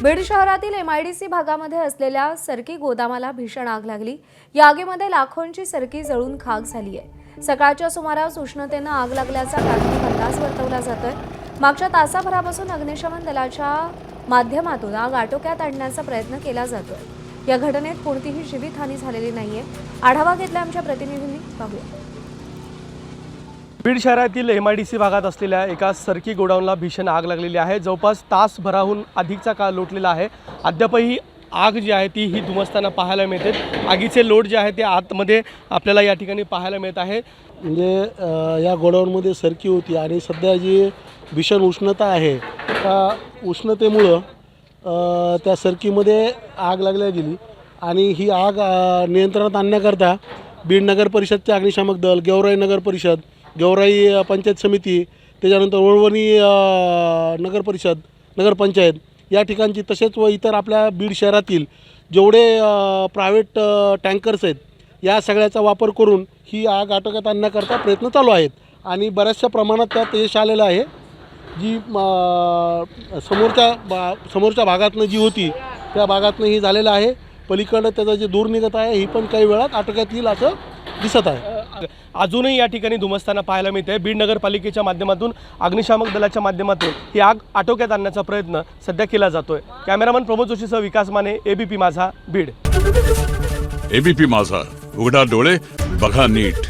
बीड शहरातील MIDC भागामध्ये असलेल्या सरकी गोदामाला भीषण आग लागली। या आगीमध्ये लाखोंची सरकी जळून खाक झाली आहे। सकाळच्या सुमारास उष्णतेने आग लागल्याचा प्राथमिक अंदाज वर्तवला जातोय। मागच्या तासाभरापासून अग्निशमन दलाच्या माध्यमातून आग आटोक्यात आणण्याचा प्रयत्न केला जातोय। या घटनेत कोणतीही जीवितहानी झालेली नाहीये। आढावा घेतला आमच्या प्रतिनिधींनी, पाहूया। बीड शहरातील MIDC भागात असलेल्या एका सरकी गोडाऊनला भीषण आग लागलेली आहे। जवळपास तासभराहून अधिकचा काळ लोटलेला आहे। अद्यापही आग जी आहे ती ही धुमसताना पाहायला मिळते। आगीचे लोट जे आहे ते आतमध्ये आपल्याला या ठिकाणी पाहायला मिळत आहे। म्हणजे या गोडाऊनमध्ये सरकी होती आणि सध्या जी भीषण उष्णता आहे त्या उष्णतेमुळं त्या सरकीमध्ये आग लागल्या गेली आणि ही आग नियंत्रणात आणण्याकरता बीड नगर परिषदचे अग्निशामक दल, गेवराई नगर परिषद, गेवराई पंचायत समिती, त्याच्यानंतर वळवणी नगर परिषद, नगरपंचायत या ठिकाणची, तसेच व इतर आपल्या बीड शहरातील जेवढे प्रायव्हेट टँकर्स आहेत या सगळ्याचा वापर करून ही आग आटोक्यात आणण्याकरता प्रयत्न चालू आहेत आणि बऱ्याचशा प्रमाणात त्यात यश आलेलं आहे। जी समोरच्या भागातनं जी होती त्या भागातनं ही झालेलं आहे। पलीकडं त्याचं जे दूर निघत आहे ही पण काही वेळात आटोक्यात येईल असं दिसत आहे। अजूनही या ठिकाणी धुमसताना पाहायला मिळते। बीड नगरपालिकेच्या माध्यमातून, अग्निशामक दलाच्या माध्यमातून ही आग आटोक्यात आणण्याचा प्रयत्न सध्या केला जातोय। कॅमेरामन प्रमोद जोशीसह विकास माने, ABP माझा, बीड। ABP माझा, उघडा डोळे बघा नीट।